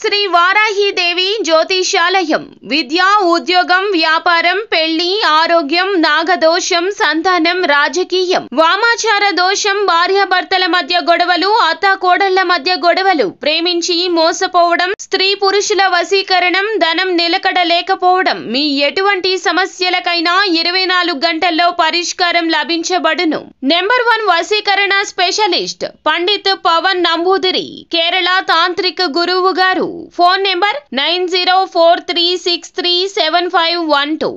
శ్రీ వారాహి దేవి జ్యోతిషాలయం విద్య ఉద్యోగం వ్యాపారం పెళ్లి ఆరోగ్యం నాగదోషం సంతానం రాజకీయం వామాచార దోషం భార్యాభర్తల మధ్య గొడవలు అత్తాకోడళ్ల మధ్య గొడవలు ప్రేమించి మోసపోవడం స్త్రీ పురుషుల వశీకరణం ధనం నిలకడ లేకపోవడం మీ ఎటువంటి సమస్యలకైనా 24 గంటల్లో పరిష్కారం లభించబడును. నెంబర్ 1 వశీకరణ స్పెషలిస్ట్ పండిత్ పవన్ నంబూదిరి కేరళ తాంత్రిక గురువు గారు. Phone number 9043637512.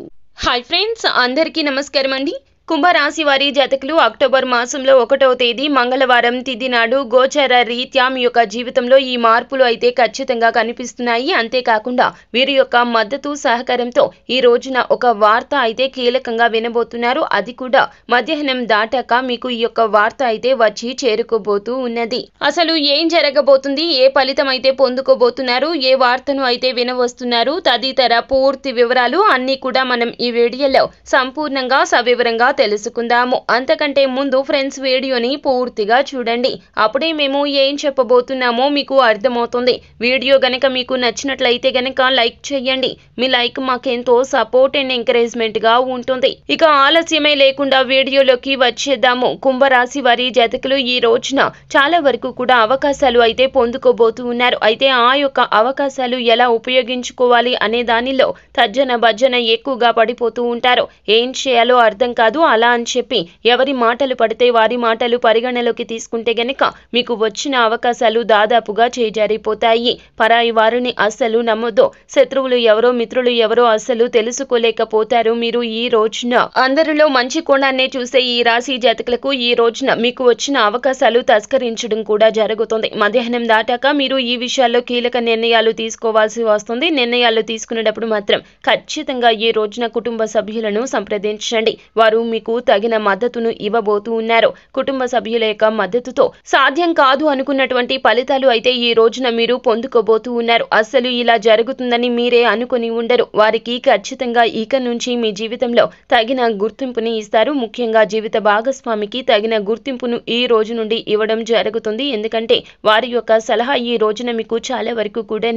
హాయ్ ఫ్రెండ్స్, అందరికీ నమస్కారం అండి. కుంభరాశి వారి జాతకులు అక్టోబర్ మాసంలో 1వ తేదీ మంగళవారం తిథి నాడు గోచర రీత్యా మీ యొక్క జీవితంలో ఈ మార్పులు అయితే ఖచ్చితంగా కనిపిస్తున్నాయి. అంతేకాకుండా వీరి యొక్క మద్దతు సహకారంతో ఈ రోజున ఒక వార్త అయితే కీలకంగా వినబోతున్నారు. అది కూడా మధ్యాహ్నం దాటాక మీకు ఈ యొక్క వార్త అయితే వచ్చి చేరుకోబోతూ ఉన్నది. అసలు ఏం జరగబోతుంది, ఏ ఫలితం అయితే పొందుకోబోతున్నారు, ఏ వార్తను అయితే వినవస్తున్నారు తదితర పూర్తి వివరాలు అన్ని కూడా మనం ఈ వీడియోలో సంపూర్ణంగా సవివరంగా తెలుసుకుందాము. అంతకంటే ముందు ఫ్రెండ్స్ వీడియోని పూర్తిగా చూడండి. అప్పుడే మేము ఏం చెప్పబోతున్నామో మీకు అర్థమవుతుంది. వీడియో గనక మీకు నచ్చినట్లయితే గనక లైక్ చేయండి. మీ లైక్ మాకెంతో సపోర్ట్ అండ్ ఎంకరేజ్మెంట్ గా ఉంటుంది. ఇక ఆలస్యమే లేకుండా వీడియోలోకి వచ్చేద్దాము. కుంభరాశి వారి జాతకులు ఈ రోజున చాలా వరకు కూడా అవకాశాలు అయితే పొందుకోబోతూ ఉన్నారు. అయితే ఆ యొక్క అవకాశాలు ఎలా ఉపయోగించుకోవాలి అనే దానిలో తర్జన భర్జన ఎక్కువగా పడిపోతూ ఉంటారు. ఏం చేయాలో అర్థం కాదు. అలా అని చెప్పి ఎవరి మాటలు పడితే వారి మాటలు పరిగణలోకి తీసుకుంటే గనక మీకు వచ్చిన అవకాశాలు దాదాపుగా చేజారిపోతాయి. పరాయి వారిని అస్సలు నమ్మొద్దు. శత్రువులు ఎవరో మిత్రులు ఎవరో అస్సలు తెలుసుకోలేకపోతారు. మీరు ఈ రోజున అందరిలో మంచి కోణాన్నే చూసే ఈ రాశి జాతకులకు ఈ రోజున మీకు వచ్చిన అవకాశాలు తస్కరించడం కూడా జరుగుతుంది. మధ్యాహ్నం దాటాక మీరు ఈ విషయాల్లో కీలక నిర్ణయాలు తీసుకోవాల్సి వస్తుంది. నిర్ణయాలు తీసుకునేటప్పుడు మాత్రం ఖచ్చితంగా ఈ రోజున కుటుంబ సభ్యులను సంప్రదించండి. వారు మీకు తగిన మద్దతును ఇవ్వబోతూ ఉన్నారు. కుటుంబ సభ్యుల యొక్క మద్దతుతో సాధ్యం కాదు అనుకున్నటువంటి ఫలితాలు అయితే ఈ రోజున మీరు పొందుకోబోతూ ఉన్నారు. అస్సలు ఇలా జరుగుతుందని మీరే అనుకుని ఉండరు. వారికి ఖచ్చితంగా ఇక నుంచి మీ జీవితంలో తగిన గుర్తింపుని ఇస్తారు. ముఖ్యంగా జీవిత భాగస్వామికి తగిన గుర్తింపును ఈ రోజు నుండి ఇవ్వడం జరుగుతుంది. ఎందుకంటే వారి యొక్క సలహా ఈ రోజున మీకు చాలా వరకు కూడా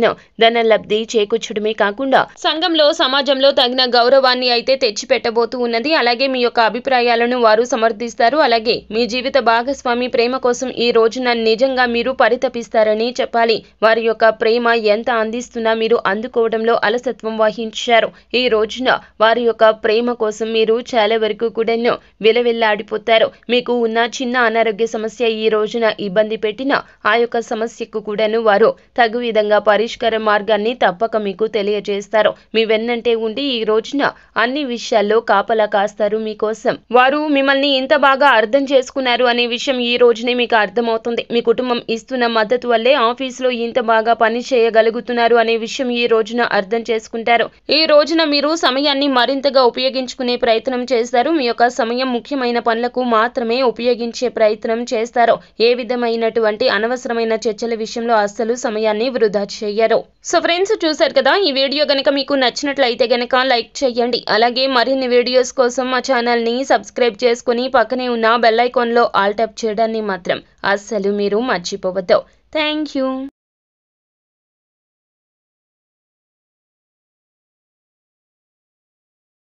ధన లబ్ధి చేకూర్చడమే కాకుండా సంఘంలో సమాజంలో తగిన గౌరవాన్ని అయితే తెచ్చిపెట్టబోతూ ఉన్నది. అలాగే మీ యొక్క అభిప్రాయాలను వారు సమర్థిస్తారు. అలాగే మీ జీవిత భాగస్వామి ప్రేమ కోసం ఈ రోజున నిజంగా మీరు పరితపిస్తారని చెప్పాలి. వారి యొక్క ప్రేమ ఎంత అందిస్తున్నా మీరు అందుకోవడంలో అలసత్వం వహించారు. ఈ రోజున వారి యొక్క ప్రేమ కోసం మీరు చాలా వరకు కూడా విలవిల్లాడిపోతారు. మీకు ఉన్న చిన్న అనారోగ్య సమస్య ఈ రోజున ఇబ్బంది పెట్టినా ఆ యొక్క సమస్యకు కూడాను వారు తగు విధంగా పరిష్కార మార్గాన్ని తప్పక మీకు తెలియజేస్తారు. మీ వెన్నంటే ఉండి ఈ రోజున అన్ని విషయాల్లో కాపలా కాస్తారు. మీకోసం వారు మిమ్మల్ని ఇంత బాగా అర్థం చేసుకున్నారు అనే విషయం ఈ రోజునే మీకు అర్థమవుతుంది. మీ కుటుంబం ఇస్తున్న మద్దతు వల్లే ఆఫీసులో ఇంత బాగా పని చేయగలుగుతున్నారు అనే విషయం ఈ రోజున అర్థం చేసుకుంటారు. ఈ రోజున మీరు సమయాన్ని మరింతగా ఉపయోగించుకునే ప్రయత్నం చేస్తారు. మీ యొక్క సమయం ముఖ్యమైన పనులకు మాత్రమే ఉపయోగించే ప్రయత్నం చేస్తారు. ఏ విధమైనటువంటి అనవసరమైన చర్చల విషయంలో అస్సలు సమయాన్ని వృధా చేయరు. సో ఫ్రెండ్స్, చూసారు కదా, ఈ వీడియో గనక మీకు నచ్చినట్లయితే గనక లైక్ చేయండి. అలాగే మరిన్ని వీడియోస్ కోసం మా ఛానల్ ని సబ్స్క్రైబ్ చేసుకుని పక్కనే ఉన్న బెల్ ఐకాన్ లో ఆల్ ట్యాప్ చేయడాన్ని మాత్రం అస్సలు మీరు మర్చిపోవద్దు. Thank you.